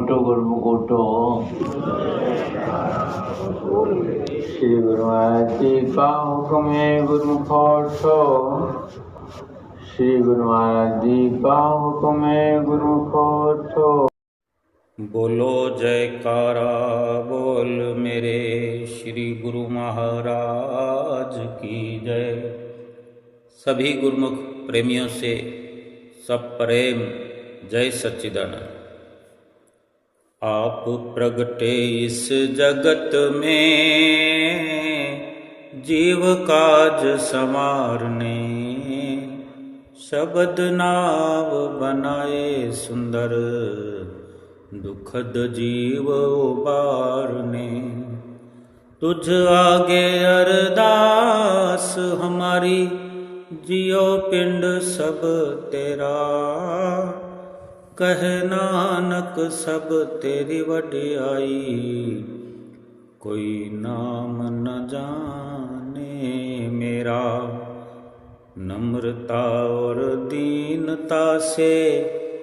कोटो गुरमुकोटो। श्री गुरु महाराज जी का हुक्म है गुरुमुखोटो। श्री गुरु महाराज जी का हुक्म है गुरुमुखोटो। बोलो जयकारा बोल मेरे श्री गुरु महाराज की जय। सभी गुरुमुख प्रेमियों से सब प्रेम जय सच्चिदानंद। आप प्रगटे इस जगत में जीव काज संवारने, शब्द नाव बनाए सुंदर दुखद जीव उबारने। तुझ आगे अरदास हमारी जियो पिंड सब तेरा, कह नानक सब तेरी वडियाई, कोई नाम न जाने मेरा। नम्रता और दीनता से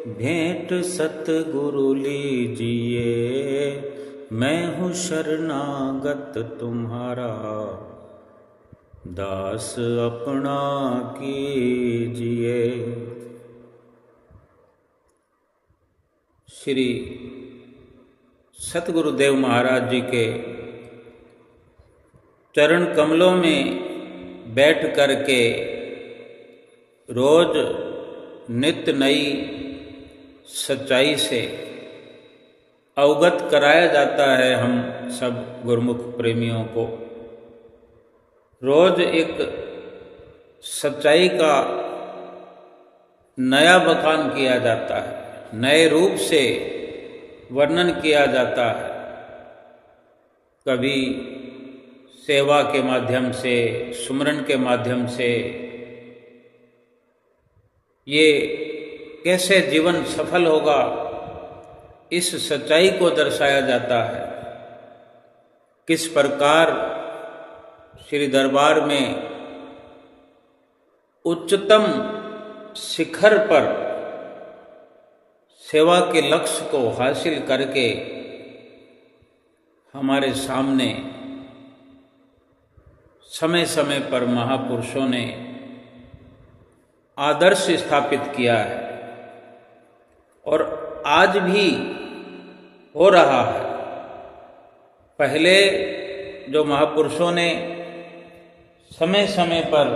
भेंट सतगुरु लीजिए, मैं हूँ शरणागत तुम्हारा, दास अपना कीजिए। श्री सतगुरुदेव महाराज जी के चरण कमलों में बैठ कर के रोज नित्य नई सच्चाई से अवगत कराया जाता है हम सब गुरुमुख प्रेमियों को। रोज एक सच्चाई का नया बखान किया जाता है, नए रूप से वर्णन किया जाता है। कभी सेवा के माध्यम से, सुमरन के माध्यम से, ये कैसे जीवन सफल होगा इस सच्चाई को दर्शाया जाता है। किस प्रकार श्री दरबार में उच्चतम शिखर पर सेवा के लक्ष्य को हासिल करके हमारे सामने समय समय पर महापुरुषों ने आदर्श स्थापित किया है और आज भी हो रहा है। पहले जो महापुरुषों ने समय समय पर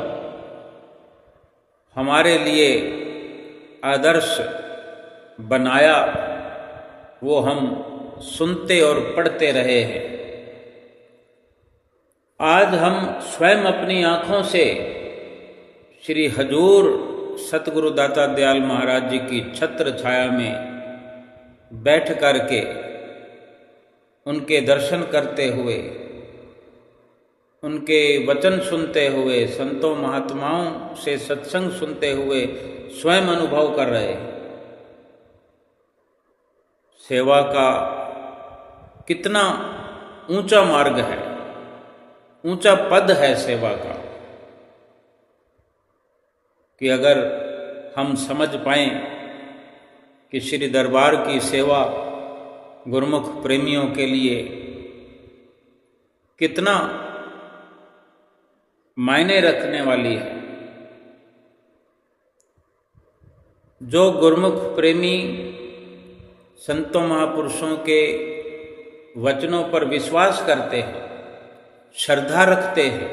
हमारे लिए आदर्श बनाया, वो हम सुनते और पढ़ते रहे हैं। आज हम स्वयं अपनी आँखों से श्री हजूर सतगुरु दाता दयाल महाराज जी की छत्र छाया में बैठ करके उनके दर्शन करते हुए, उनके वचन सुनते हुए, संतों महात्माओं से सत्संग सुनते हुए स्वयं अनुभव कर रहे हैं। सेवा का कितना ऊंचा मार्ग है, ऊंचा पद है सेवा का, कि अगर हम समझ पाएं कि श्री दरबार की सेवा गुरुमुख प्रेमियों के लिए कितना मायने रखने वाली है। जो गुरुमुख प्रेमी संतों महापुरुषों के वचनों पर विश्वास करते हैं, श्रद्धा रखते हैं,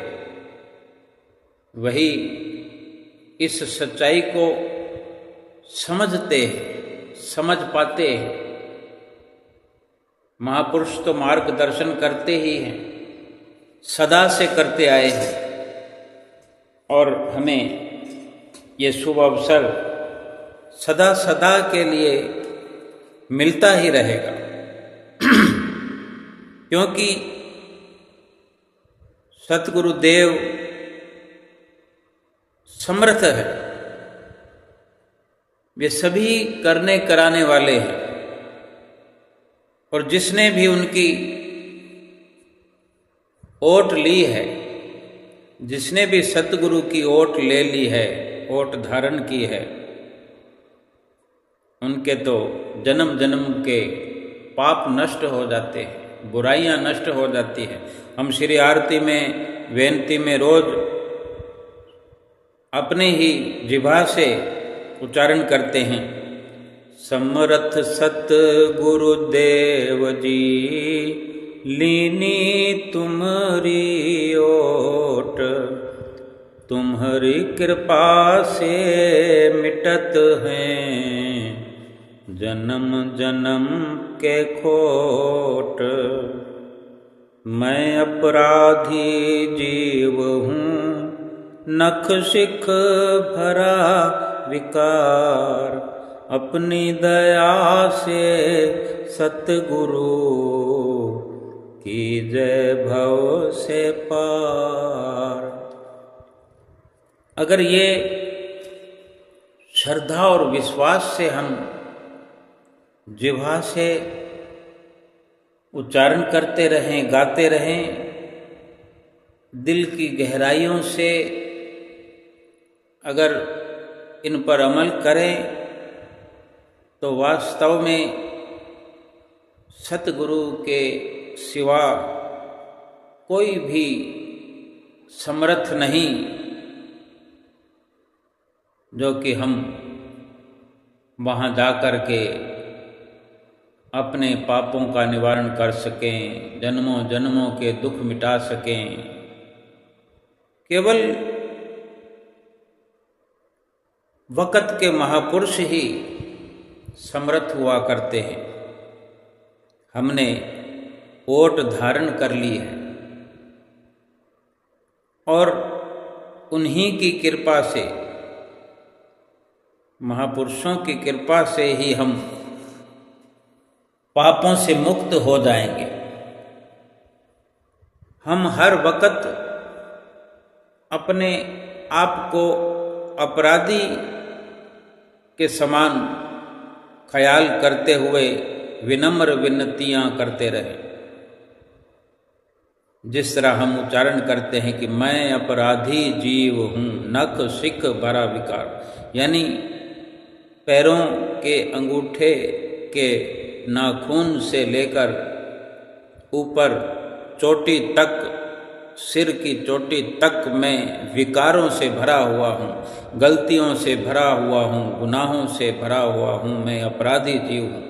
वही इस सच्चाई को समझते हैं, समझ पाते हैं। महापुरुष तो मार्गदर्शन करते ही हैं, सदा से करते आए हैं और हमें ये शुभ अवसर सदा सदा के लिए मिलता ही रहेगा। क्योंकि सतगुरुदेव समर्थ है, वे सभी करने कराने वाले हैं। और जिसने भी उनकी ओट ली है, जिसने भी सतगुरु की ओट ले ली है, ओट धारण की है, उनके तो जन्म जन्म के पाप नष्ट हो जाते हैं, बुराइयां नष्ट हो जाती हैं। हम श्री आरती में, बेनती में रोज अपने ही जिह्वा से उच्चारण करते हैं, समर्थ सत गुरुदेव जी लीनी तुम्हारी ओट, तुम्हारी कृपा से मिटत हैं जन्म जन्म के खोट। मैं अपराधी जीव हूँ नख शिख भरा विकार, अपनी दया से सतगुरु की जय भव से पार। अगर ये श्रद्धा और विश्वास से हम जिह्वा से उच्चारण करते रहें, गाते रहें, दिल की गहराइयों से अगर इन पर अमल करें तो वास्तव में सतगुरु के सिवा कोई भी समर्थ नहीं जो कि हम वहाँ जा कर के अपने पापों का निवारण कर सकें, जन्मों जन्मों के दुख मिटा सकें। केवल वक़्त के महापुरुष ही समर्थ हुआ करते हैं। हमने ओट धारण कर ली है और उन्हीं की कृपा से, महापुरुषों की कृपा से ही हम पापों से मुक्त हो जाएंगे। हम हर वक़्त अपने आप को अपराधी के समान ख्याल करते हुए विनम्र विनतियाँ करते रहे। जिस तरह हम उच्चारण करते हैं कि मैं अपराधी जीव हूँ नख शिख भरा विकार, यानी पैरों के अंगूठे के नाखून से लेकर ऊपर चोटी तक, सिर की चोटी तक मैं विकारों से भरा हुआ हूँ, गलतियों से भरा हुआ हूँ, गुनाहों से भरा हुआ हूँ, मैं अपराधी जीव हूँ।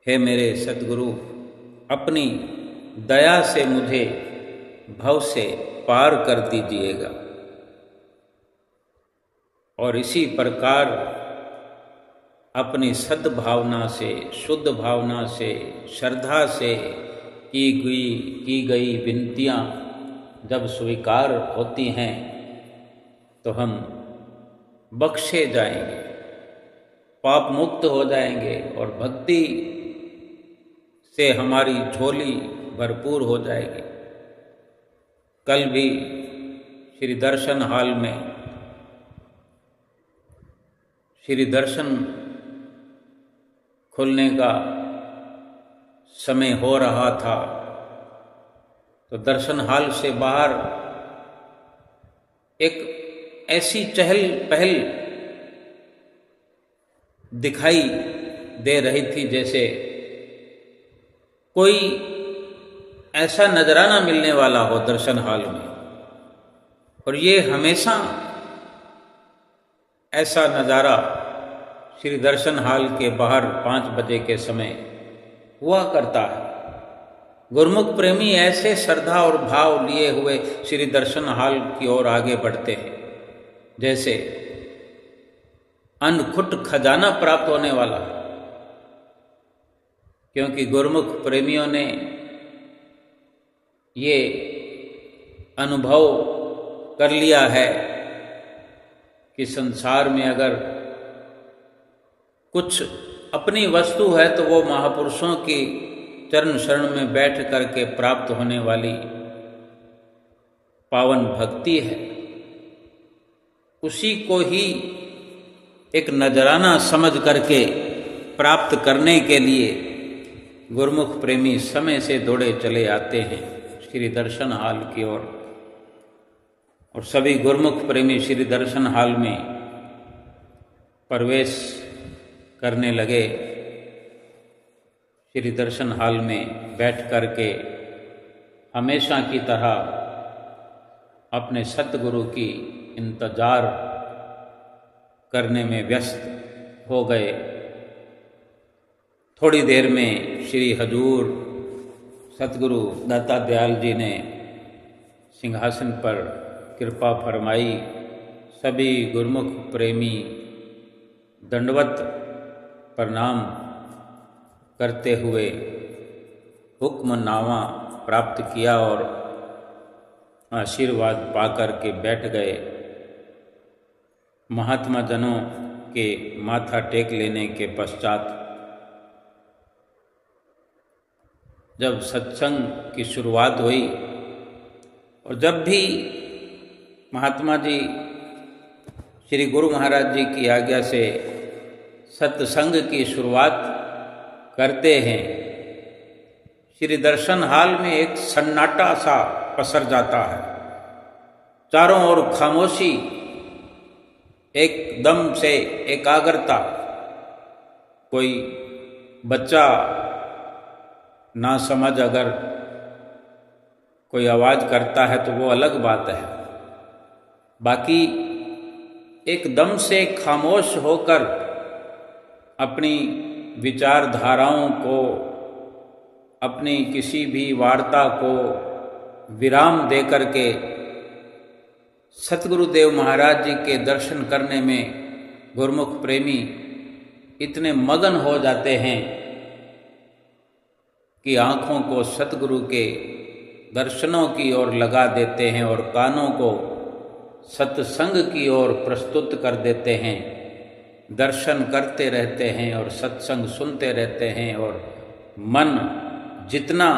हे मेरे सद्गुरु, अपनी दया से मुझे भव से पार कर दीजिएगा। और इसी प्रकार अपनी सद्भावना से, शुद्ध भावना से, श्रद्धा से की गई विनतियाँ जब स्वीकार होती हैं तो हम बख्शे जाएंगे, पाप मुक्त हो जाएंगे और भक्ति से हमारी झोली भरपूर हो जाएगी। कल भी श्री दर्शन हॉल में श्री दर्शन खुलने का समय हो रहा था तो दर्शन हॉल से बाहर एक ऐसी चहल पहल दिखाई दे रही थी जैसे कोई ऐसा नजराना मिलने वाला हो दर्शन हॉल में। और ये हमेशा ऐसा नज़ारा श्री दर्शन हॉल के बाहर 5 बजे के समय हुआ करता है। गुरमुख प्रेमी ऐसे श्रद्धा और भाव लिए हुए श्री दर्शन हॉल की ओर आगे बढ़ते हैं जैसे अनखुट खजाना प्राप्त होने वाला, क्योंकि गुरमुख प्रेमियों ने ये अनुभव कर लिया है कि संसार में अगर कुछ अपनी वस्तु है तो वो महापुरुषों की चरण शरण में बैठ करके प्राप्त होने वाली पावन भक्ति है। उसी को ही एक नजराना समझ करके प्राप्त करने के लिए गुरमुख प्रेमी समय से दौड़े चले आते हैं श्री दर्शन हॉल की ओर। और सभी गुरमुख प्रेमी श्री दर्शन हॉल में प्रवेश करने लगे श्री दर्शन हाल में बैठ कर के हमेशा की तरह अपने सतगुरु की इंतजार करने में व्यस्त हो गए। थोड़ी देर में श्री हजूर सतगुरु दाता दयाल जी ने सिंहासन पर कृपा फरमाई। सभी गुरमुख प्रेमी दंडवत प्रणाम करते हुए हुक्मनामा प्राप्त किया और आशीर्वाद पाकर के बैठ गए। महात्मा जनों के माथा टेक लेने के पश्चात जब सत्संग की शुरुआत हुई और जब भी महात्मा जी श्री गुरु महाराज जी की आज्ञा से सत्संग की शुरुआत करते हैं, श्री दर्शन हाल में एक सन्नाटा सा पसर जाता है। चारों ओर खामोशी, एकदम से एकाग्रता। कोई बच्चा ना समझ अगर कोई आवाज़ करता है तो वो अलग बात है, बाकी एकदम से खामोश होकर अपनी विचारधाराओं को, अपनी किसी भी वार्ता को विराम देकर के सतगुरुदेव महाराज जी के दर्शन करने में गुरमुख प्रेमी इतने मगन हो जाते हैं कि आँखों को सतगुरु के दर्शनों की ओर लगा देते हैं और कानों को सत्संग की ओर प्रस्तुत कर देते हैं। दर्शन करते रहते हैं और सत्संग सुनते रहते हैं और मन जितना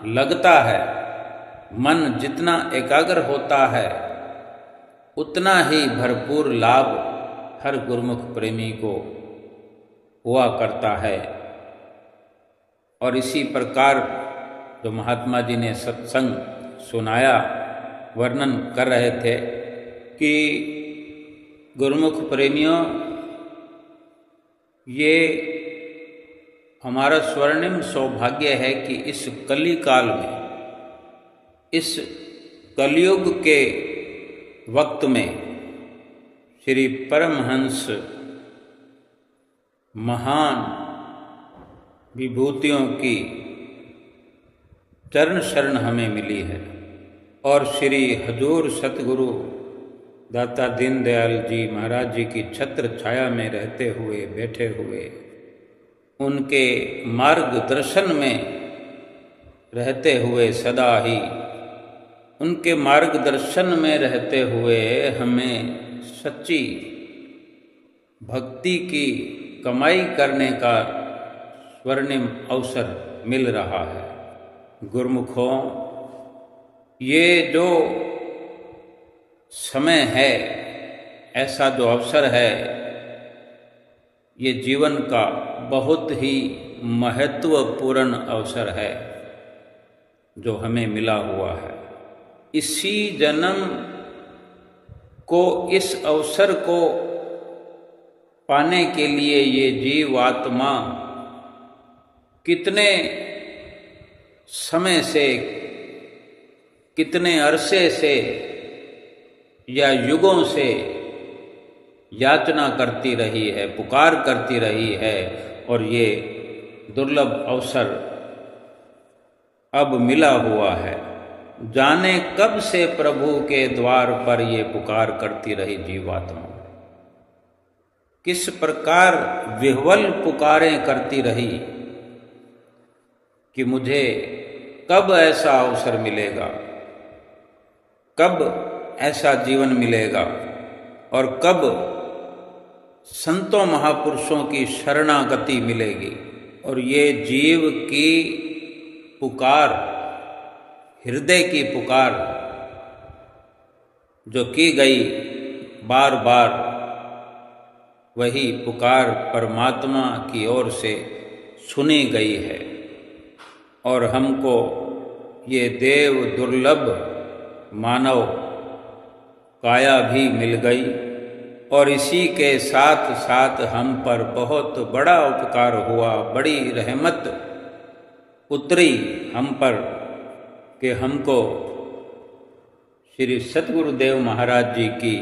लगता है, मन जितना एकाग्र होता है, उतना ही भरपूर लाभ हर गुरमुख प्रेमी को हुआ करता है। और इसी प्रकार जो महात्मा जी ने सत्संग सुनाया, वर्णन कर रहे थे कि गुरमुख प्रेमियों, ये हमारा स्वर्णिम सौभाग्य है कि इस कली काल में, इस कलयुग के वक्त में श्री परमहंस महान विभूतियों की चरण शरण हमें मिली है और श्री हजूर सतगुरु दाता दीनदयाल जी महाराज जी की छत्र छाया में रहते हुए, बैठे हुए, उनके मार्गदर्शन में रहते हुए, सदा ही उनके मार्गदर्शन में रहते हुए हमें सच्ची भक्ति की कमाई करने का स्वर्णिम अवसर मिल रहा है। गुरमुखों, ये जो समय है, ऐसा जो अवसर है, ये जीवन का बहुत ही महत्वपूर्ण अवसर है जो हमें मिला हुआ है। इसी जन्म को, इस अवसर को पाने के लिए ये जीवात्मा कितने समय से, कितने अरसे से या युगों से याचना करती रही है, पुकार करती रही है और ये दुर्लभ अवसर अब मिला हुआ है। जाने कब से प्रभु के द्वार पर ये पुकार करती रही जीवात्मा, किस प्रकार विह्वल पुकारें करती रही कि मुझे कब ऐसा अवसर मिलेगा, कब ऐसा जीवन मिलेगा और कब संतों महापुरुषों की शरणागति मिलेगी। और ये जीव की पुकार, हृदय की पुकार जो की गई बार बार, वही पुकार परमात्मा की ओर से सुनी गई है और हमको ये देव दुर्लभ मानव काया भी मिल गई और इसी के साथ साथ हम पर बहुत बड़ा उपकार हुआ, बड़ी रहमत उतरी हम पर कि हमको श्री सतगुरुदेव महाराज जी की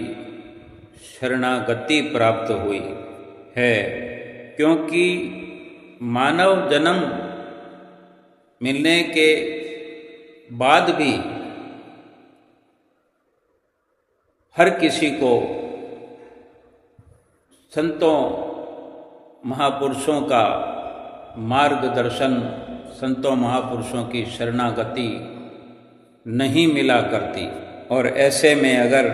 शरणागति प्राप्त हुई है, क्योंकि मानव जन्म मिलने के बाद भी हर किसी को संतों महापुरुषों का मार्गदर्शन, संतों महापुरुषों की शरणागति नहीं मिला करती। और ऐसे में अगर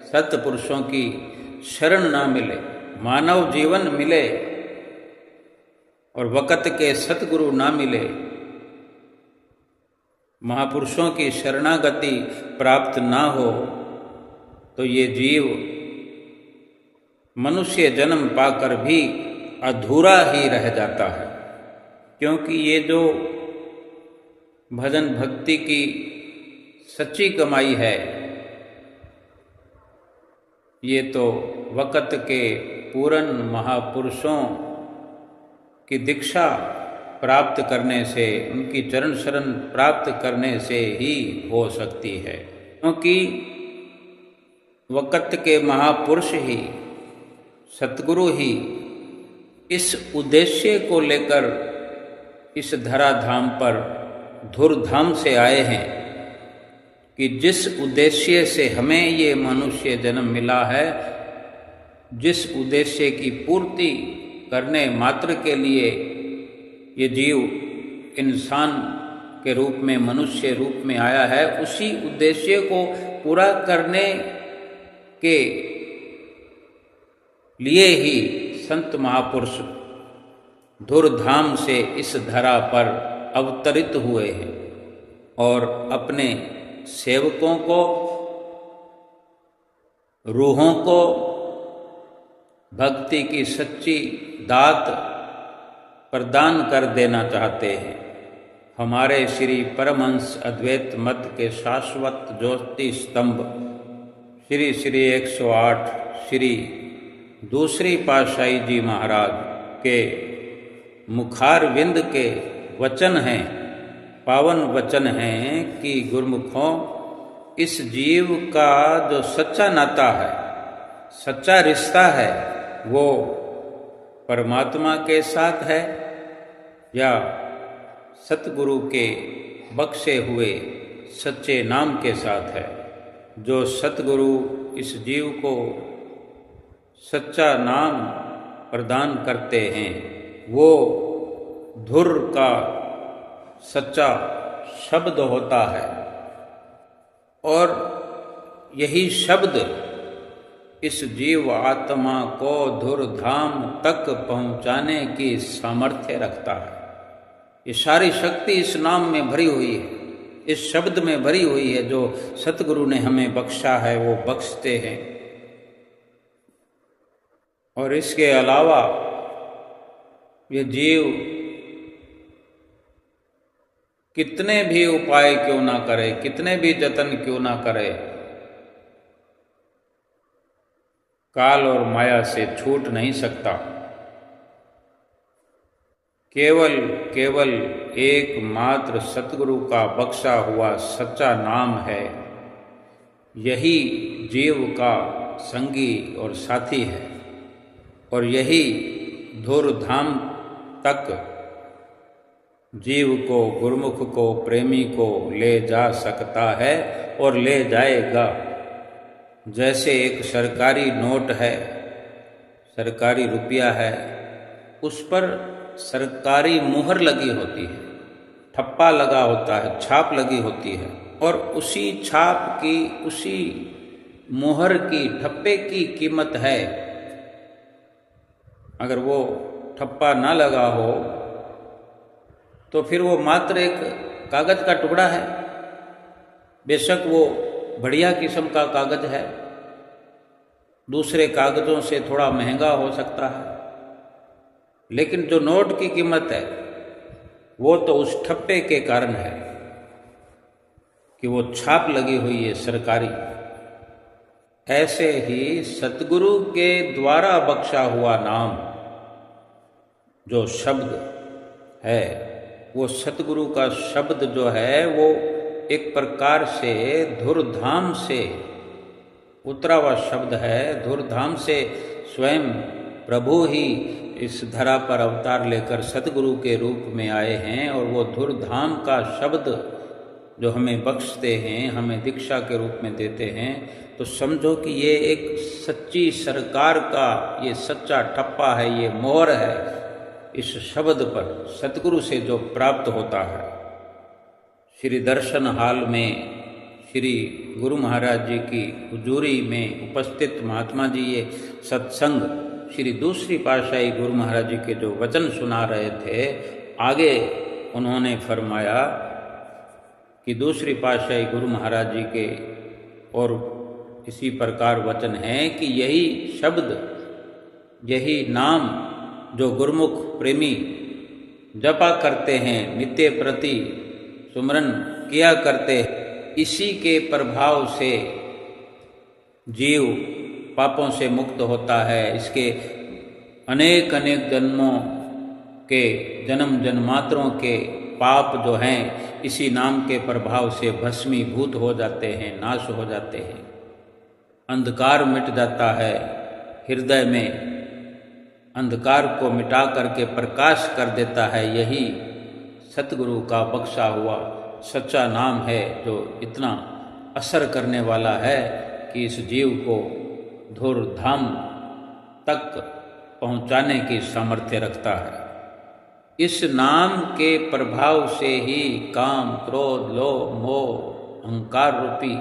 सत्पुरुषों की शरण ना मिले, मानव जीवन मिले और वक़्त के सतगुरु ना मिले, महापुरुषों की शरणागति प्राप्त ना हो, तो ये जीव मनुष्य जन्म पाकर भी अधूरा ही रह जाता है। क्योंकि ये जो भजन भक्ति की सच्ची कमाई है, ये तो वक़्त के पूर्ण महापुरुषों की दीक्षा प्राप्त करने से, उनकी चरण शरण प्राप्त करने से ही हो सकती है। क्योंकि वक़्त के महापुरुष ही, सतगुरु ही इस उद्देश्य को लेकर इस धराधाम पर धुरधाम से आए हैं कि जिस उद्देश्य से हमें ये मनुष्य जन्म मिला है, जिस उद्देश्य की पूर्ति करने मात्र के लिए ये जीव इंसान के रूप में, मनुष्य रूप में आया है, उसी उद्देश्य को पूरा करने के लिए ही संत महापुरुष धुरधाम से इस धरा पर अवतरित हुए हैं और अपने सेवकों को, रूहों को भक्ति की सच्ची दात प्रदान कर देना चाहते हैं। हमारे श्री परमहंस अद्वैत मत के शाश्वत ज्योति स्तंभ श्री श्री 108 श्री दूसरी पातशाही जी महाराज के मुखारविंद के वचन हैं, पावन वचन हैं कि गुरुमुखों, इस जीव का जो सच्चा नाता है, सच्चा रिश्ता है, वो परमात्मा के साथ है या सतगुरु के बख्शे हुए सच्चे नाम के साथ है। जो सतगुरु इस जीव को सच्चा नाम प्रदान करते हैं, वो धुर का सच्चा शब्द होता है और यही शब्द इस जीव आत्मा को धुरधाम तक पहुंचाने की सामर्थ्य रखता है। ये सारी शक्ति इस नाम में भरी हुई है, इस शब्द में भरी हुई है। जो सतगुरु ने हमें बख्शा है वो बख्शते हैं। और इसके अलावा ये जीव कितने भी उपाय क्यों ना करे, कितने भी जतन क्यों ना करे, काल और माया से छूट नहीं सकता। केवल एकमात्र सतगुरु का बख्शा हुआ सच्चा नाम है, यही जीव का संगी और साथी है और यही धुरधाम तक जीव को, गुरुमुख को, प्रेमी को ले जा सकता है और ले जाएगा। जैसे एक सरकारी नोट है, सरकारी रुपया है, उस पर सरकारी मुहर लगी होती है, ठप्पा लगा होता है, छाप लगी होती है और उसी छाप की, उसी मुहर की, ठप्पे की कीमत है। अगर वो ठप्पा ना लगा हो तो फिर वो मात्र एक कागज का टुकड़ा है। बेशक वो बढ़िया किस्म का कागज है, दूसरे कागजों से थोड़ा महंगा हो सकता है, लेकिन जो नोट की कीमत है वो तो उस ठप्पे के कारण है कि वो छाप लगी हुई है सरकारी। ऐसे ही सतगुरु के द्वारा बख्शा हुआ नाम जो शब्द है, वो सतगुरु का शब्द जो है वो एक प्रकार से धुरधाम से उतरा हुआ शब्द है। धुरधाम से स्वयं प्रभु ही इस धरा पर अवतार लेकर सतगुरु के रूप में आए हैं, और वो धुरधाम का शब्द जो हमें बख्शते हैं, हमें दीक्षा के रूप में देते हैं, तो समझो कि ये एक सच्ची सरकार का ये सच्चा ठप्पा है, ये मोहर है इस शब्द पर, सतगुरु से जो प्राप्त होता है। श्री दर्शन हाल में श्री गुरु महाराज जी की हुजूरी में उपस्थित महात्मा जी ये सत्संग श्री दूसरी पातशाही गुरु महाराज जी के जो वचन सुना रहे थे, आगे उन्होंने फरमाया कि दूसरी पातशाही गुरु महाराज जी के और इसी प्रकार वचन है कि यही शब्द, यही नाम जो गुरुमुख प्रेमी जपा करते हैं, नित्य प्रति सुमरन किया करते हैं, इसी के प्रभाव से जीव पापों से मुक्त होता है। इसके अनेक अनेक जन्मों के जन्म जन्मांतरों के पाप जो हैं इसी नाम के प्रभाव से भस्मीभूत हो जाते हैं, नाश हो जाते हैं। अंधकार मिट जाता है, हृदय में अंधकार को मिटा करके प्रकाश कर देता है। यही सतगुरु का बख्शा हुआ सच्चा नाम है, जो इतना असर करने वाला है कि इस जीव को धूर्धाम तक पहुंचाने की सामर्थ्य रखता है। इस नाम के प्रभाव से ही काम, क्रोध, लोभ, मोह, अहंकार रूपी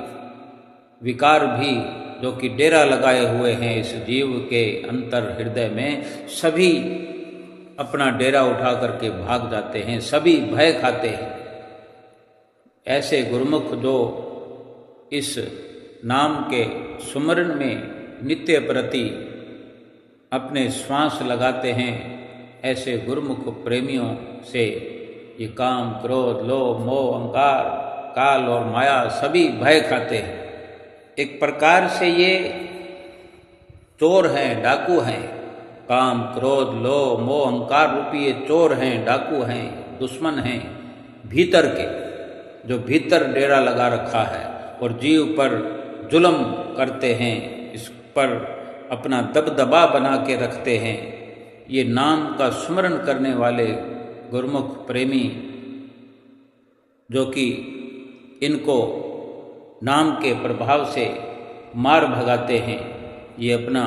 विकार भी जो कि डेरा लगाए हुए हैं इस जीव के अंतर हृदय में, सभी अपना डेरा उठा करके भाग जाते हैं, सभी भय खाते हैं। ऐसे गुरुमुख जो इस नाम के सुमरन में नित्य प्रति अपने श्वास लगाते हैं, ऐसे गुरुमुख प्रेमियों से ये काम, क्रोध, लोभ, मोह, अहंकार, काल और माया सभी भय खाते हैं। एक प्रकार से ये चोर हैं, डाकू हैं। काम, क्रोध, लोभ, मोह, अहंकार रूपी ये चोर हैं, डाकू हैं, दुश्मन हैं भीतर के, जो भीतर डेरा लगा रखा है और जीव पर जुल्म करते हैं, इस पर अपना दबदबा बना के रखते हैं। ये नाम का स्मरण करने वाले गुरुमुख प्रेमी जो कि इनको नाम के प्रभाव से मार भगाते हैं, ये अपना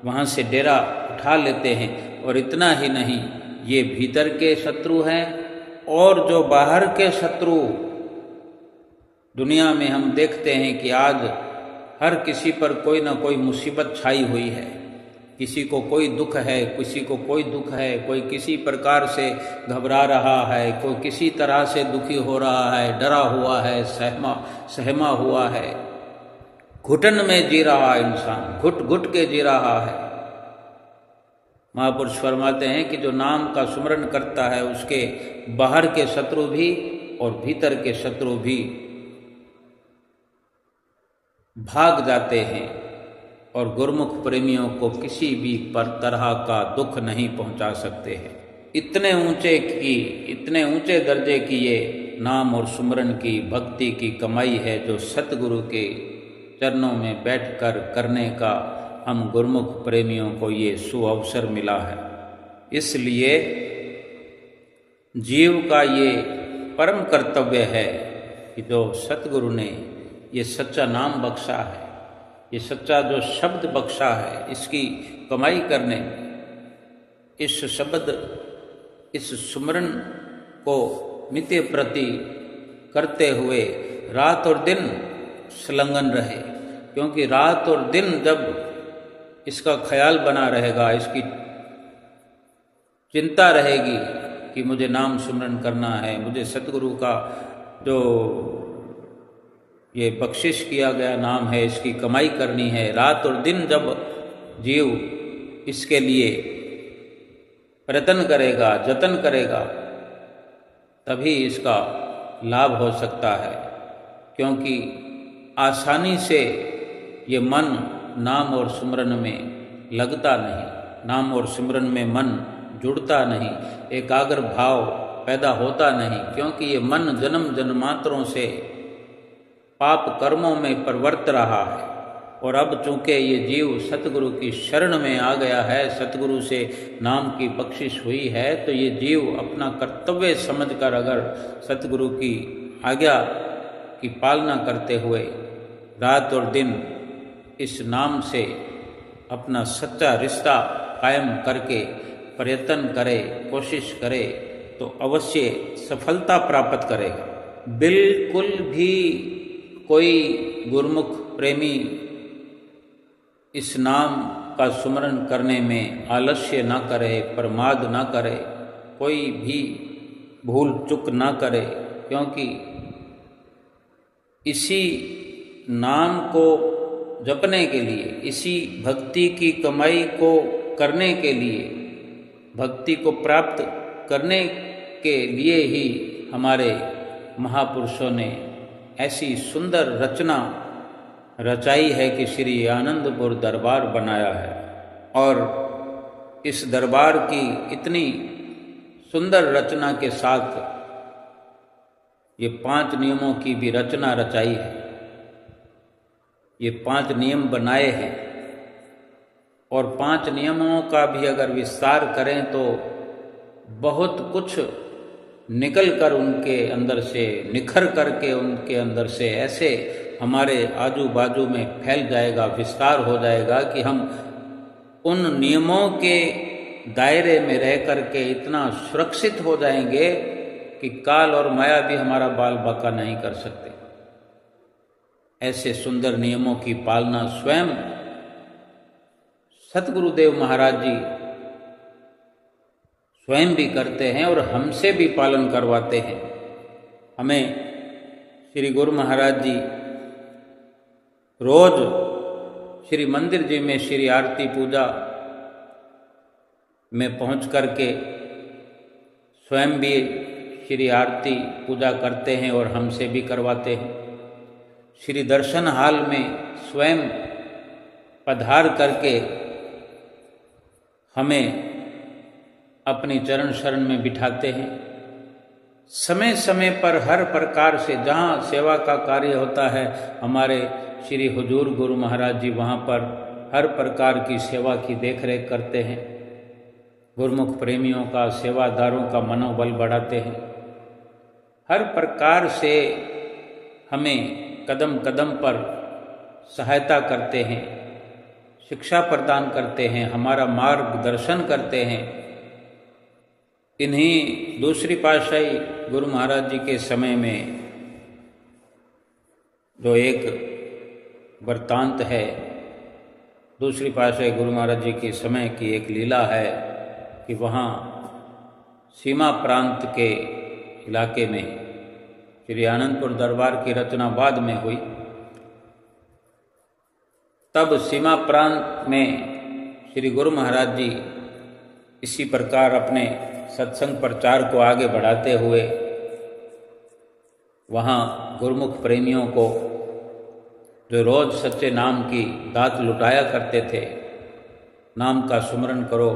वहाँ से डेरा उठा लेते हैं। और इतना ही नहीं, ये भीतर के शत्रु हैं और जो बाहर के शत्रु दुनिया में हम देखते हैं कि आज हर किसी पर कोई ना कोई मुसीबत छाई हुई है। किसी को कोई दुख है, किसी को कोई दुख है, कोई किसी प्रकार से घबरा रहा है, कोई किसी तरह से दुखी हो रहा है, डरा हुआ है, सहमा हुआ है, घुटन में जी रहा है इंसान, घुट घुट के जी रहा है। महापुरुष फरमाते हैं कि जो नाम का सुमरन करता है उसके बाहर के शत्रु भी और भीतर के शत्रु भी भाग जाते हैं और गुरुमुख प्रेमियों को किसी भी तरह का दुख नहीं पहुंचा सकते हैं। इतने ऊंचे दर्जे की ये नाम और सुमरन की भक्ति की कमाई है जो सतगुरु के चरणों में बैठकर करने का हम गुरुमुख प्रेमियों को ये सुअवसर मिला है। इसलिए जीव का ये परम कर्तव्य है कि जो सतगुरु ने ये सच्चा नाम बख्शा है, ये सच्चा जो शब्द बख्शा है, इसकी कमाई करने, इस शब्द, इस सुमरन को नित्य प्रति करते हुए रात और दिन संलग्न रहे। क्योंकि रात और दिन जब इसका ख्याल बना रहेगा, इसकी चिंता रहेगी कि मुझे नाम सुमरन करना है, मुझे सतगुरु का जो ये बख्शिश किया गया नाम है इसकी कमाई करनी है। रात और दिन जब जीव इसके लिए प्रयत्न करेगा, जतन करेगा, तभी इसका लाभ हो सकता है। क्योंकि आसानी से ये मन नाम और सिमरन में लगता नहीं, नाम और सिमरन में मन जुड़ता नहीं, एकाग्र भाव पैदा होता नहीं, क्योंकि ये मन जन्म जन्मांतरों से पाप कर्मों में प्रवर्त रहा है। और अब चूंकि ये जीव सतगुरु की शरण में आ गया है, सतगुरु से नाम की बख्शिश हुई है, तो ये जीव अपना कर्तव्य समझकर अगर सतगुरु की आज्ञा की पालना करते हुए रात और दिन इस नाम से अपना सच्चा रिश्ता कायम करके प्रयत्न करे, कोशिश करे, तो अवश्य सफलता प्राप्त करेगा। बिल्कुल भी कोई गुरुमुख प्रेमी इस नाम का सुमरन करने में आलस्य ना करे, प्रमाद ना करे, कोई भी भूल चूक ना करे, क्योंकि इसी नाम को जपने के लिए, इसी भक्ति की कमाई को करने के लिए, भक्ति को प्राप्त करने के लिए ही हमारे महापुरुषों ने ऐसी सुंदर रचना रचाई है कि श्री आनंदपुर दरबार बनाया है। और इस दरबार की इतनी सुंदर रचना के साथ ये 5 नियमों की भी रचना रचाई है। ये 5 नियम बनाए हैं और 5 नियमों का भी अगर विस्तार करें तो बहुत कुछ निकल कर उनके अंदर से, निखर करके उनके अंदर से ऐसे हमारे आजू बाजू में फैल जाएगा, विस्तार हो जाएगा कि हम उन नियमों के दायरे में रह करके इतना सुरक्षित हो जाएंगे कि काल और माया भी हमारा बाल बाका नहीं कर सकते। ऐसे सुंदर नियमों की पालना स्वयं सतगुरुदेव महाराज जी स्वयं भी करते हैं और हमसे भी पालन करवाते हैं। हमें श्री गुरु महाराज जी रोज श्री मंदिर जी में श्री आरती पूजा में पहुंच करके स्वयं भी श्री आरती पूजा करते हैं और हमसे भी करवाते हैं। श्री दर्शन हाल में स्वयं पधार करके हमें अपनी चरण शरण में बिठाते हैं। समय समय पर हर प्रकार से जहाँ सेवा का कार्य होता है, हमारे श्री हुजूर गुरु महाराज जी वहाँ पर हर प्रकार की सेवा की देखरेख करते हैं। गुरुमुख प्रेमियों का, सेवादारों का मनोबल बढ़ाते हैं। हर प्रकार से हमें कदम कदम पर सहायता करते हैं, शिक्षा प्रदान करते हैं, हमारा मार्गदर्शन करते हैं। इन्हीं दूसरी पातशाही गुरु महाराज जी के समय में जो एक वृत्तांत है, दूसरी पातशाही गुरु महाराज जी के समय की एक लीला है कि वहाँ सीमा प्रांत के इलाके में श्री आनंदपुर दरबार की रचना बाद में हुई। तब सीमा प्रांत में श्री गुरु महाराज जी इसी प्रकार अपने सत्संग प्रचार को आगे बढ़ाते हुए वहाँ गुरुमुख प्रेमियों को जो रोज सच्चे नाम की दात लुटाया करते थे, नाम का सुमरन करो,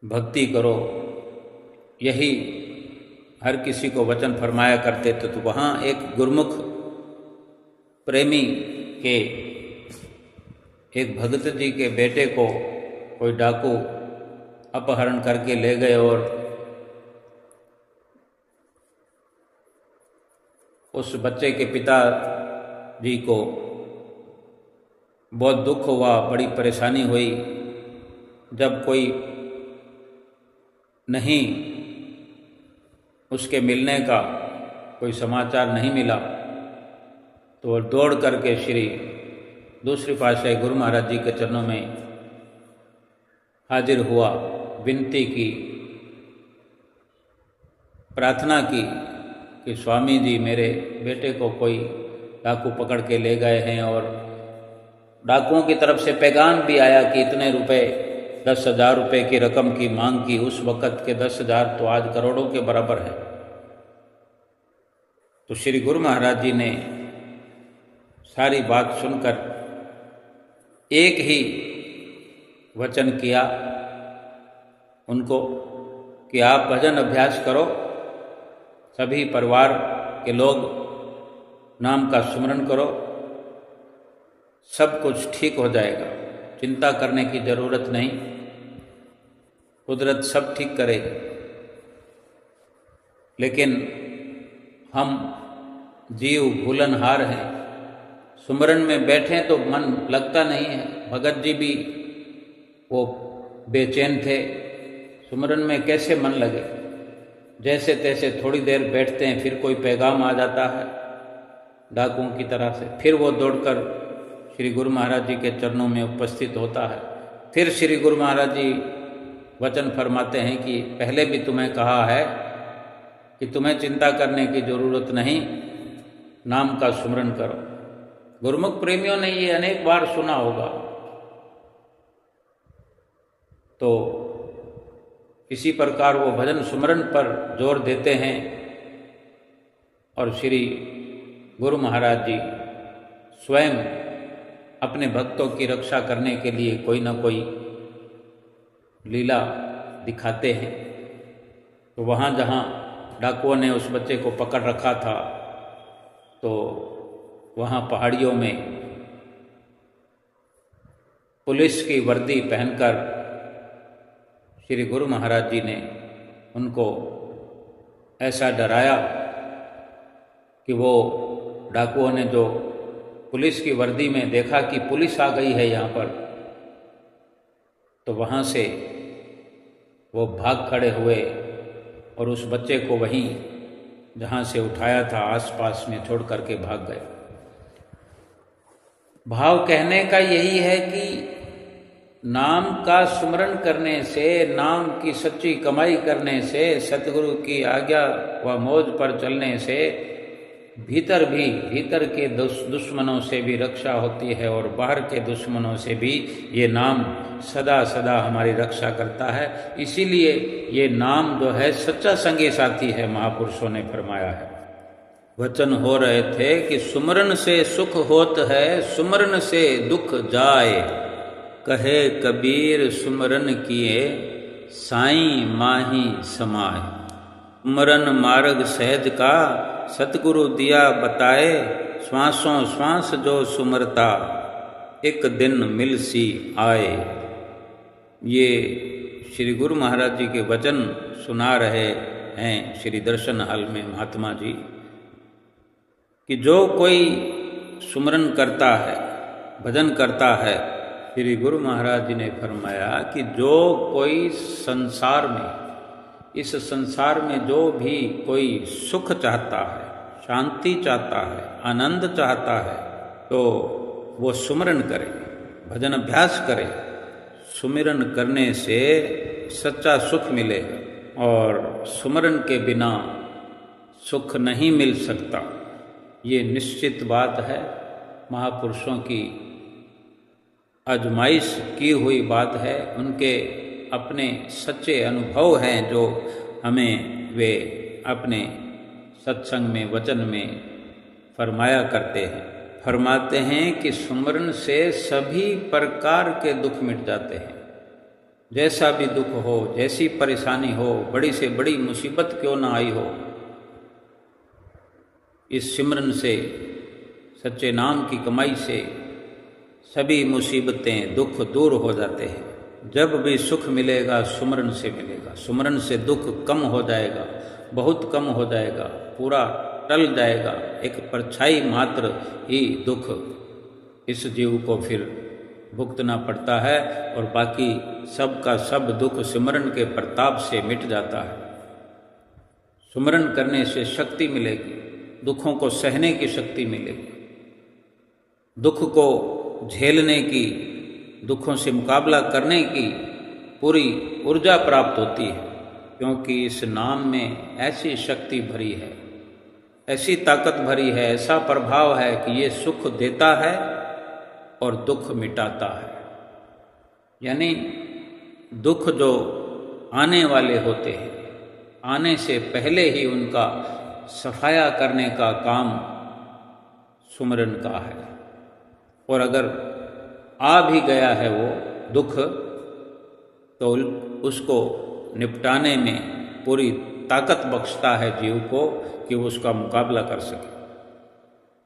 भक्ति करो, यही हर किसी को वचन फरमाया करते थे। तो वहाँ एक गुरुमुख प्रेमी के एक भगत जी के बेटे को कोई डाकू अपहरण करके ले गए और उस बच्चे के पिता जी को बहुत दुख हुआ, बड़ी परेशानी हुई। जब कोई नहीं, उसके मिलने का कोई समाचार नहीं मिला, तो वो दौड़ करके श्री दूसरी पातशाही गुरु महाराज जी के चरणों में हाजिर हुआ, विनती की, प्रार्थना की कि स्वामी जी मेरे बेटे को कोई डाकू पकड़ के ले गए हैं और डाकुओं की तरफ से पैगाम भी आया कि इतने रुपए 10,000 रुपये की रकम की मांग की। उस वक़्त के 10,000 तो आज करोड़ों के बराबर है। तो श्री गुरु महाराज जी ने सारी बात सुनकर एक ही वचन किया उनको कि आप भजन अभ्यास करो, सभी परिवार के लोग नाम का सुमरन करो, सब कुछ ठीक हो जाएगा, चिंता करने की जरूरत नहीं, कुदरत सब ठीक करेगी। लेकिन हम जीव भूलनहार हैं, सुमरन में बैठे तो मन लगता नहीं है। भगत जी भी वो बेचैन थे, सुमरन में कैसे मन लगे। जैसे तैसे थोड़ी देर बैठते हैं, फिर कोई पैगाम आ जाता है डाकुओं की तरह से, फिर वो दौड़कर श्री गुरु महाराज जी के चरणों में उपस्थित होता है। फिर श्री गुरु महाराज जी वचन फरमाते हैं कि पहले भी तुम्हें कहा है कि तुम्हें चिंता करने की जरूरत नहीं, नाम का सुमरन करो। गुरुमुख प्रेमियों ने ये अनेक बार सुना होगा। तो इसी प्रकार वो भजन सुमरन पर जोर देते हैं और श्री गुरु महाराज जी स्वयं अपने भक्तों की रक्षा करने के लिए कोई न कोई लीला दिखाते हैं। तो वहाँ जहाँ डाकुओं ने उस बच्चे को पकड़ रखा था, तो वहाँ पहाड़ियों में पुलिस की वर्दी पहनकर श्री गुरु महाराज जी ने उनको ऐसा डराया कि वो डाकुओं ने जो पुलिस की वर्दी में देखा कि पुलिस आ गई है यहाँ पर, तो वहाँ से वो भाग खड़े हुए और उस बच्चे को वहीं जहाँ से उठाया था आसपास में छोड़ करके भाग गए। भाव कहने का यही है कि नाम का सुमरन करने से, नाम की सच्ची कमाई करने से, सतगुरु की आज्ञा व मौज पर चलने से भीतर के दुश्मनों से भी रक्षा होती है और बाहर के दुश्मनों से भी ये नाम सदा सदा हमारी रक्षा करता है। इसीलिए ये नाम जो है सच्चा संगी साथी है, महापुरुषों ने फरमाया है। वचन हो रहे थे कि सुमरन से सुख होत है, सुमरन से दुख जाए, कहे कबीर सुमरन किए, साईं माही समाए। सुमरन मार्ग सहज का, सतगुरु दिया बताए, श्वासों श्वास जो सुमरता, एक दिन मिल सी आए। ये श्री गुरु महाराज जी के वचन सुना रहे हैं श्री दर्शन हॉल में महात्मा जी, कि जो कोई सुमरन करता है, भजन करता है, श्री गुरु महाराज जी ने फरमाया कि जो कोई संसार में, इस संसार में जो भी कोई सुख चाहता है, शांति चाहता है, आनंद चाहता है, तो वो सुमरन करे, भजन अभ्यास करे। सुमिरन करने से सच्चा सुख मिलेगा और सुमरन के बिना सुख नहीं मिल सकता। ये निश्चित बात है, महापुरुषों की आजमाइश की हुई बात है, उनके अपने सच्चे अनुभव हैं जो हमें वे अपने सत्संग में, वचन में फरमाया करते हैं। फरमाते हैं कि सुमरन से सभी प्रकार के दुख मिट जाते हैं। जैसा भी दुख हो, जैसी परेशानी हो, बड़ी से बड़ी मुसीबत क्यों ना आई हो, इस सिमरन से, सच्चे नाम की कमाई से सभी मुसीबतें, दुख दूर हो जाते हैं। जब भी सुख मिलेगा सुमरन से मिलेगा, सुमरन से दुख कम हो जाएगा, बहुत कम हो जाएगा, पूरा टल जाएगा। एक परछाई मात्र ही दुख इस जीव को फिर भुगतना पड़ता है और बाकी सब का सब दुख सिमरन के प्रताप से मिट जाता है। सुमरन करने से शक्ति मिलेगी, दुखों को सहने की शक्ति मिलेगी, दुख को झेलने की, दुखों से मुकाबला करने की पूरी ऊर्जा प्राप्त होती है, क्योंकि इस नाम में ऐसी शक्ति भरी है, ऐसी ताकत भरी है, ऐसा प्रभाव है कि ये सुख देता है और दुख मिटाता है। यानी दुख जो आने वाले होते हैं, आने से पहले ही उनका सफाया करने का काम सुमरन का है। और अगर आ भी गया है वो दुख, तो उसको निपटाने में पूरी ताकत बख्शता है जीव को कि वो उसका मुकाबला कर सके।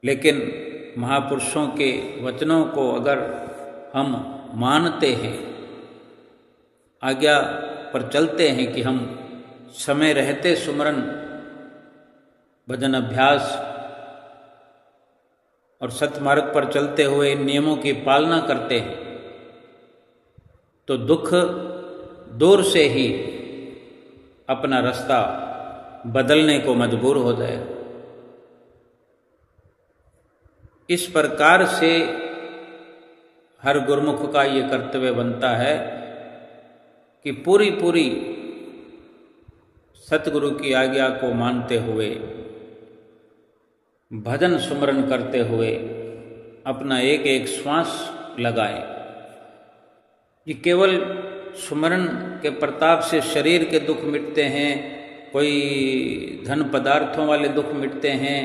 लेकिन महापुरुषों के वचनों को अगर हम मानते हैं, आज्ञा पर चलते हैं कि हम समय रहते सुमरन भजन अभ्यास और सतमार्ग पर चलते हुए इन नियमों की पालना करते हैं, तो दुख दूर से ही अपना रास्ता बदलने को मजबूर हो जाए। इस प्रकार से हर गुरुमुख का ये कर्तव्य बनता है कि पूरी पूरी सतगुरु की आज्ञा को मानते हुए, भजन सुमरन करते हुए अपना एक एक श्वास लगाएं। ये केवल सुमरन के प्रताप से शरीर के दुख मिटते हैं, कोई धन पदार्थों वाले दुख मिटते हैं,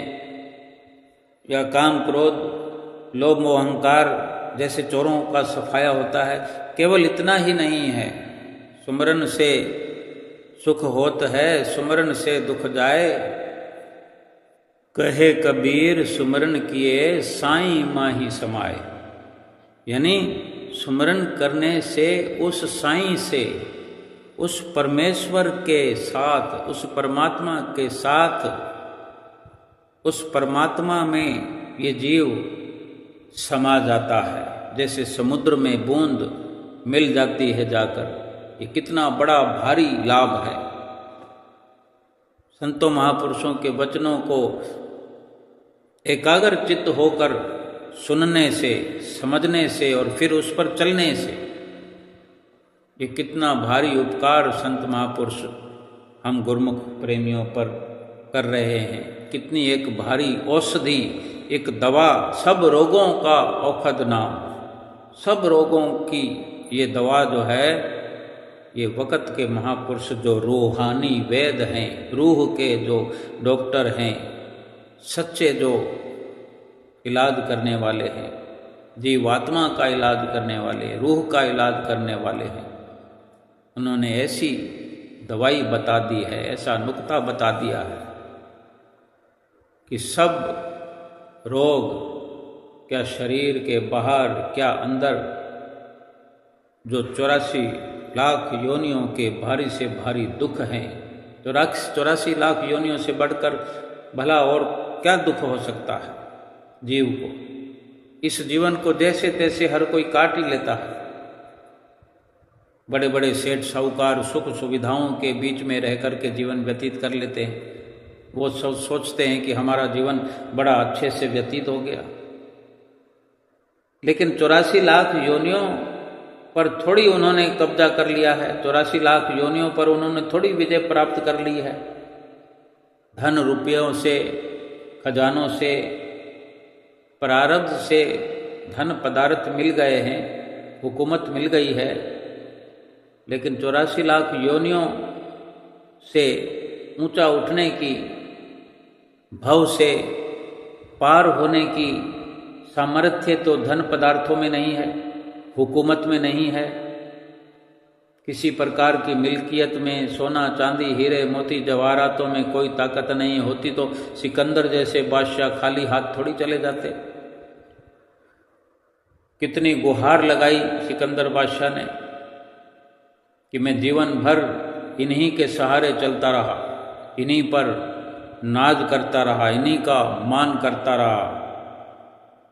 या काम क्रोध लोभ मोह अहंकार जैसे चोरों का सफाया होता है, केवल इतना ही नहीं है। सुमरन से सुख होत है, सुमरन से दुख जाए, कहे कबीर सुमरन किए साईं माही समाए। यानी सुमरन करने से उस साईं से, उस परमेश्वर के साथ, उस परमात्मा के साथ, उस परमात्मा में ये जीव समा जाता है, जैसे समुद्र में बूंद मिल जाती है जाकर। ये कितना बड़ा भारी लाभ है। संतों महापुरुषों के वचनों को एकाग्र चित्त होकर सुनने से, समझने से और फिर उस पर चलने से, ये कितना भारी उपकार संत महापुरुष हम गुरुमुख प्रेमियों पर कर रहे हैं। कितनी एक भारी औषधि, एक दवा, सब रोगों का औषध नाम, सब रोगों की ये दवा जो है, ये वक़्त के महापुरुष जो रूहानी वैद हैं, रूह के जो डॉक्टर हैं, सच्चे जो इलाज करने वाले हैं, जीवात्मा का इलाज करने वाले, रूह का इलाज करने वाले हैं, उन्होंने ऐसी दवाई बता दी है, ऐसा नुक्ता बता दिया है कि सब रोग, क्या शरीर के बाहर क्या अंदर, जो 84 लाख योनियों के भारी से भारी दुख हैं, 84 लाख योनियों से बढ़कर भला और क्या दुख हो सकता है जीव को। इस जीवन को जैसे तैसे हर कोई काट ही लेता है। बड़े बड़े सेठ साहूकार सुख सुविधाओं के बीच में रह कर के जीवन व्यतीत कर लेते हैं। वो सोचते हैं कि हमारा जीवन बड़ा अच्छे से व्यतीत हो गया, लेकिन 84 लाख योनियों पर थोड़ी उन्होंने कब्जा कर लिया है। 84 लाख योनियों पर उन्होंने थोड़ी विजय प्राप्त कर ली है। धन रुपयों से, खजानों से, प्रारब्ध से धन पदार्थ मिल गए हैं, हुकूमत मिल गई है, लेकिन 84 लाख योनियों से ऊंचा उठने की, भव से पार होने की सामर्थ्य तो धन पदार्थों में नहीं है, हुकूमत में नहीं है। किसी प्रकार की मिल्कियत में, सोना चांदी हीरे मोती जवाहरातों में कोई ताकत नहीं होती तो सिकंदर जैसे बादशाह खाली हाथ थोड़ी चले जाते। कितनी गुहार लगाई सिकंदर बादशाह ने कि मैं जीवन भर इन्हीं के सहारे चलता रहा, इन्हीं पर नाज करता रहा, इन्हीं का मान करता रहा,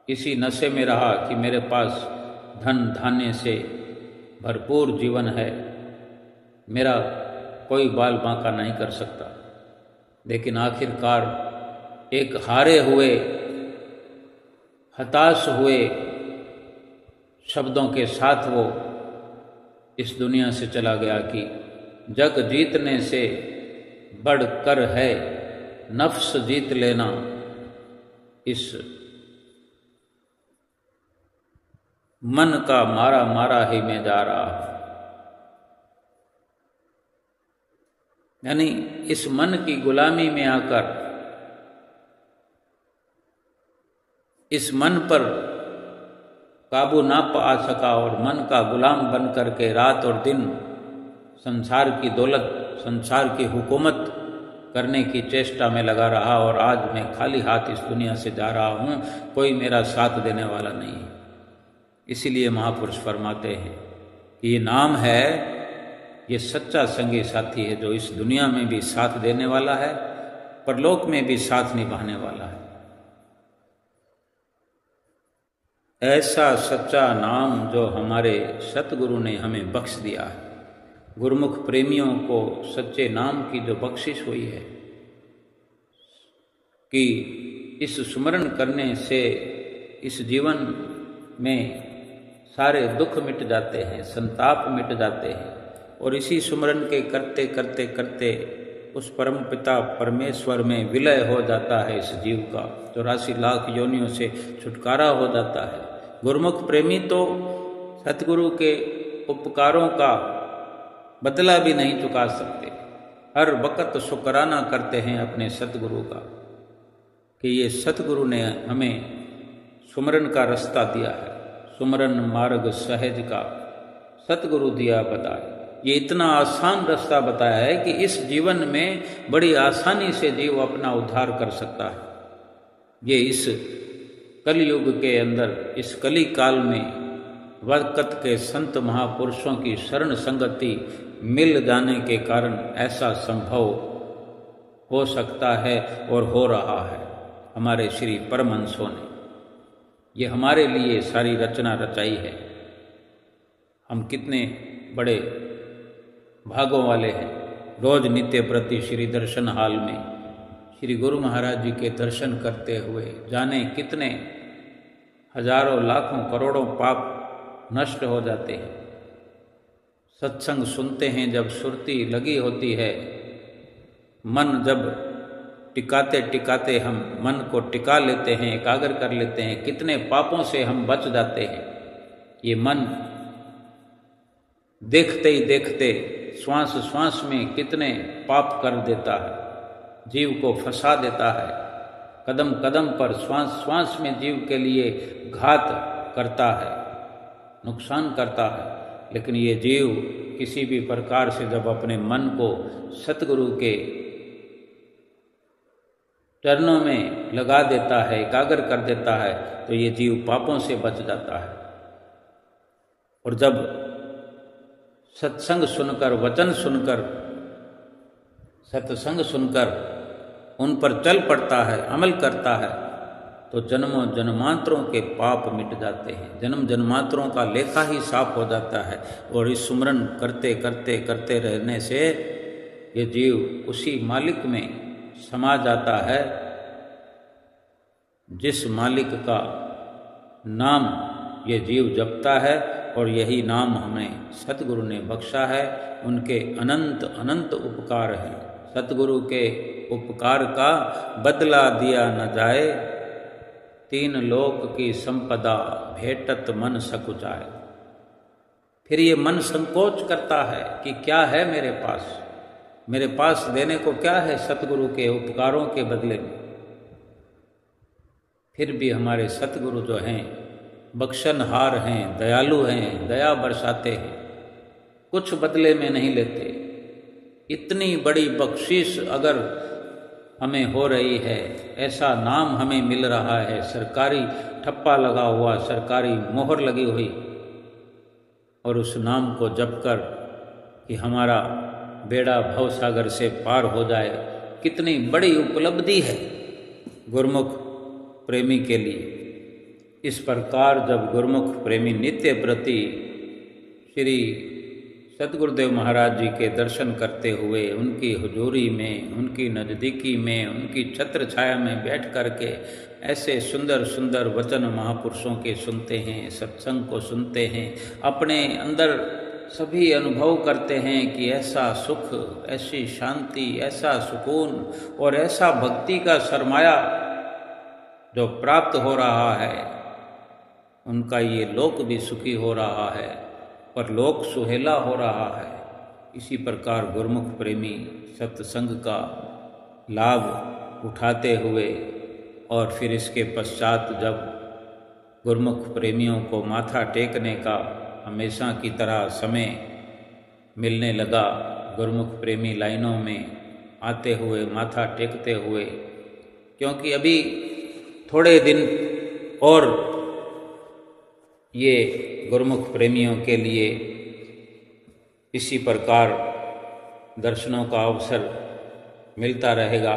इसी नशे में रहा कि मेरे पास धन धान्य से भरपूर जीवन है, मेरा कोई बाल बांका नहीं कर सकता। लेकिन आखिरकार एक हारे हुए, हताश हुए शब्दों के साथ वो इस दुनिया से चला गया कि जग जीतने से बढ़कर है नफ्स जीत लेना। इस मन का मारा मारा ही में जा रहा। यानी इस मन की गुलामी में आकर, इस मन पर काबू ना पा सका और मन का गुलाम बन करके रात और दिन संसार की दौलत संसार की हुकूमत करने की चेष्टा में लगा रहा और आज मैं खाली हाथ इस दुनिया से जा रहा हूँ, कोई मेरा साथ देने वाला नहीं है। इसीलिए महापुरुष फरमाते हैं कि ये नाम है, ये सच्चा संगी साथी है जो इस दुनिया में भी साथ देने वाला है, परलोक में भी साथ निभाने वाला है। ऐसा सच्चा नाम जो हमारे सतगुरु ने हमें बख्श दिया है। गुरुमुख प्रेमियों को सच्चे नाम की जो बख्शिश हुई है कि इस सुमरण करने से इस जीवन में सारे दुख मिट जाते हैं, संताप मिट जाते हैं, और इसी सुमरण के करते करते करते उस परम पिता परमेश्वर में विलय हो जाता है इस जीव का, 84 लाख योनियों से छुटकारा हो जाता है। गुरुमुख प्रेमी तो सतगुरु के उपकारों का बदला भी नहीं चुका सकते, हर वक्त शुक्राना करते हैं अपने सतगुरु का कि ये सतगुरु ने हमें सुमरन का रास्ता दिया है, सुमरन मार्ग सहज का सतगुरु दिया बताए। ये इतना आसान रास्ता बताया है कि इस जीवन में बड़ी आसानी से जीव अपना उद्धार कर सकता है। ये इस कलयुग के अंदर, इस कली काल में वक्त के संत महापुरुषों की शरण संगति मिल जाने के कारण ऐसा संभव हो सकता है और हो रहा है। हमारे श्री परमहंसों ने ये हमारे लिए सारी रचना रचाई है। हम कितने बड़े भागों वाले हैं। रोज नित्य प्रति श्री दर्शन हाल में श्री गुरु महाराज जी के दर्शन करते हुए जाने कितने हजारों लाखों करोड़ों पाप नष्ट हो जाते हैं। सत्संग सुनते हैं जब सुरती लगी होती है, मन जब टिकाते टिकाते हम मन को टिका लेते हैं, एकाग्र कर लेते हैं, कितने पापों से हम बच जाते हैं। ये मन देखते ही देखते श्वास श्वास में कितने पाप कर देता है, जीव को फंसा देता है। कदम कदम पर श्वास श्वास में जीव के लिए घात करता है, नुकसान करता है। लेकिन ये जीव किसी भी प्रकार से जब अपने मन को सतगुरु के चरणों में लगा देता है, एकाग्र कर देता है, तो ये जीव पापों से बच जाता है। और जब सत्संग सुनकर, वचन सुनकर, सत्संग सुनकर उन पर चल पड़ता है, अमल करता है, तो जन्मों जन्मांतरों के पाप मिट जाते हैं। जन्म जन्मांतरों का लेखा ही साफ हो जाता है। और इस सुमरन करते करते करते रहने से ये जीव उसी मालिक में समा जाता है जिस मालिक का नाम ये जीव जपता है। और यही नाम हमें सतगुरु ने बख्शा है। उनके अनंत अनंत उपकार हैं। सतगुरु के उपकार का बदला दिया न जाए, 3 लोक की संपदा भेटत मन सकुचाए। फिर ये मन संकोच करता है कि क्या है मेरे पास देने को क्या है सतगुरु के उपकारों के बदले में। फिर भी हमारे सतगुरु जो हैं बख्शनहार हैं, दयालु हैं, दया बरसाते हैं, कुछ बदले में नहीं लेते। इतनी बड़ी बख्शिश अगर हमें हो रही है, ऐसा नाम हमें मिल रहा है, सरकारी ठप्पा लगा हुआ, सरकारी मोहर लगी हुई, और उस नाम को जप कर कि हमारा बेड़ा भवसागर से पार हो जाए, कितनी बड़ी उपलब्धि है गुरुमुख प्रेमी के लिए। इस प्रकार जब गुरुमुख प्रेमी नित्य प्रति श्री सतगुरुदेव महाराज जी के दर्शन करते हुए उनकी हुजूरी में, उनकी नज़दीकी में, उनकी छत्र छाया में बैठ करके ऐसे सुंदर सुंदर वचन महापुरुषों के सुनते हैं, सत्संग को सुनते हैं, अपने अंदर सभी अनुभव करते हैं कि ऐसा सुख, ऐसी शांति, ऐसा सुकून और ऐसा भक्ति का सरमाया जो प्राप्त हो रहा है, उनका ये लोक भी सुखी हो रहा है और लोक सुहेला हो रहा है। इसी प्रकार गुरुमुख प्रेमी सत्संग का लाभ उठाते हुए और फिर इसके पश्चात जब गुरुमुख प्रेमियों को माथा टेकने का हमेशा की तरह समय मिलने लगा, गुरुमुख प्रेमी लाइनों में आते हुए, माथा टेकते हुए, क्योंकि अभी थोड़े दिन और ये गुरुमुख प्रेमियों के लिए इसी प्रकार दर्शनों का अवसर मिलता रहेगा।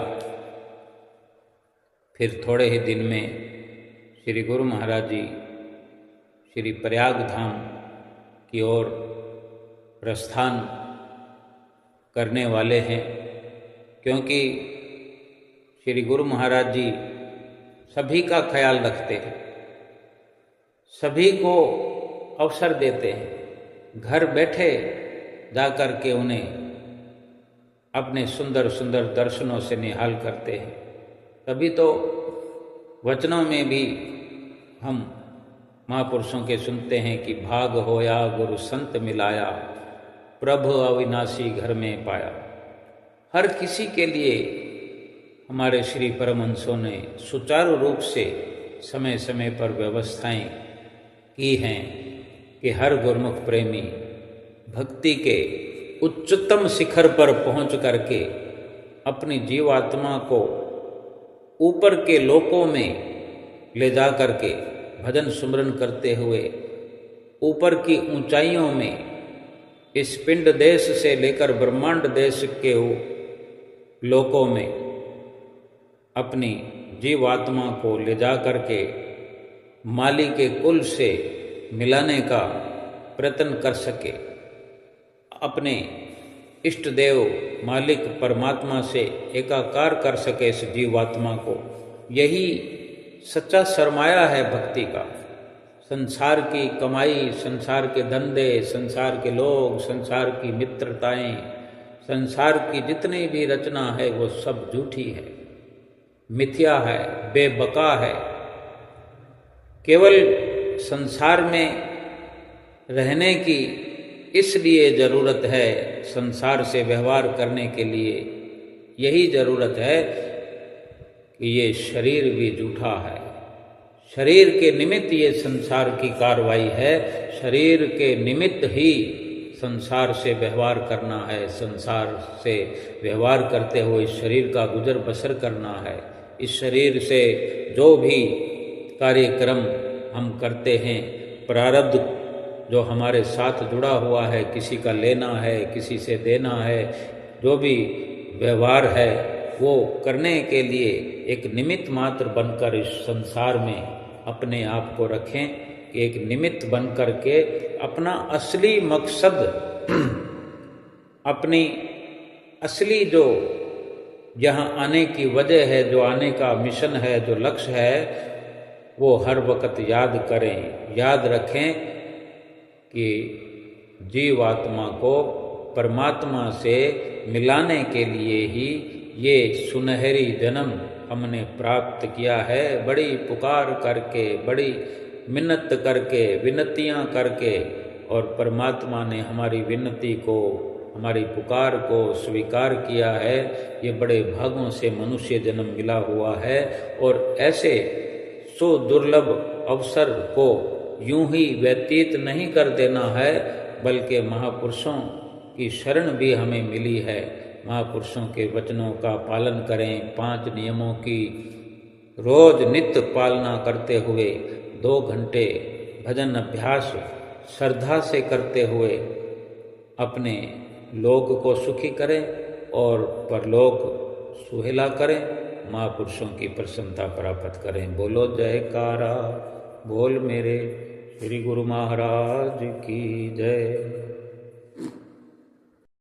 फिर थोड़े ही दिन में श्री गुरु महाराज जी श्री प्रयाग धाम की ओर प्रस्थान करने वाले हैं, क्योंकि श्री गुरु महाराज जी सभी का ख्याल रखते हैं, सभी को अवसर देते हैं, घर बैठे जाकर के उन्हें अपने सुंदर सुंदर दर्शनों से निहाल करते हैं। तभी तो वचनों में भी हम महापुरुषों के सुनते हैं कि भाग होया गुरु संत मिलाया, प्रभु अविनाशी घर में पाया। हर किसी के लिए हमारे श्री परमहंसों ने सुचारू रूप से समय समय पर व्यवस्थाएं की हैं कि हर गुरुमुख प्रेमी भक्ति के उच्चतम शिखर पर पहुंच करके अपनी जीवात्मा को ऊपर के लोकों में ले जा करके भजन सुमरन करते हुए ऊपर की ऊंचाइयों में इस पिंड देश से लेकर ब्रह्मांड देश के लोकों में अपनी जीवात्मा को ले जा करके माली के कुल से मिलाने का प्रयत्न कर सके, अपने इष्ट देव मालिक परमात्मा से एकाकार कर सके इस जीवात्मा को। यही सच्चा सरमाया है भक्ति का। संसार की कमाई, संसार के धंधे, संसार के लोग, संसार की मित्रताएं, संसार की जितनी भी रचना है वो सब झूठी है, मिथ्या है, बेबका है। केवल संसार में रहने की इसलिए ज़रूरत है, संसार से व्यवहार करने के लिए यही ज़रूरत है कि ये शरीर भी झूठा है। शरीर के निमित्त ये संसार की कार्रवाई है, शरीर के निमित्त ही संसार से व्यवहार करना है, संसार से व्यवहार करते हुए इस शरीर का गुजर बसर करना है। इस शरीर से जो भी कार्यक्रम हम करते हैं, प्रारब्ध जो हमारे साथ जुड़ा हुआ है, किसी का लेना है, किसी से देना है, जो भी व्यवहार है वो करने के लिए एक निमित्त मात्र बनकर इस संसार में अपने आप को रखें कि एक निमित्त बनकर के अपना असली मकसद, अपनी असली जो यहाँ आने की वजह है, जो आने का मिशन है, जो लक्ष्य है, वो हर वक्त याद करें, याद रखें कि जीवात्मा को परमात्मा से मिलाने के लिए ही ये सुनहरी जन्म हमने प्राप्त किया है। बड़ी पुकार करके, बड़ी मिन्नत करके, विनतियाँ करके, और परमात्मा ने हमारी विनती को, हमारी पुकार को स्वीकार किया है। ये बड़े भागों से मनुष्य जन्म मिला हुआ है, और ऐसे सो दुर्लभ अवसर को यूं ही व्यतीत नहीं कर देना है, बल्कि महापुरुषों की शरण भी हमें मिली है। महापुरुषों के वचनों का पालन करें, 5 नियमों की रोज नित्य पालना करते हुए 2 घंटे भजन अभ्यास श्रद्धा से करते हुए अपने लोक को सुखी करें और परलोक सुहेला करें, महापुरुषों की प्रसन्नता प्राप्त करें। बोलो जयकारा बोल मेरे श्री गुरु महाराज की जय।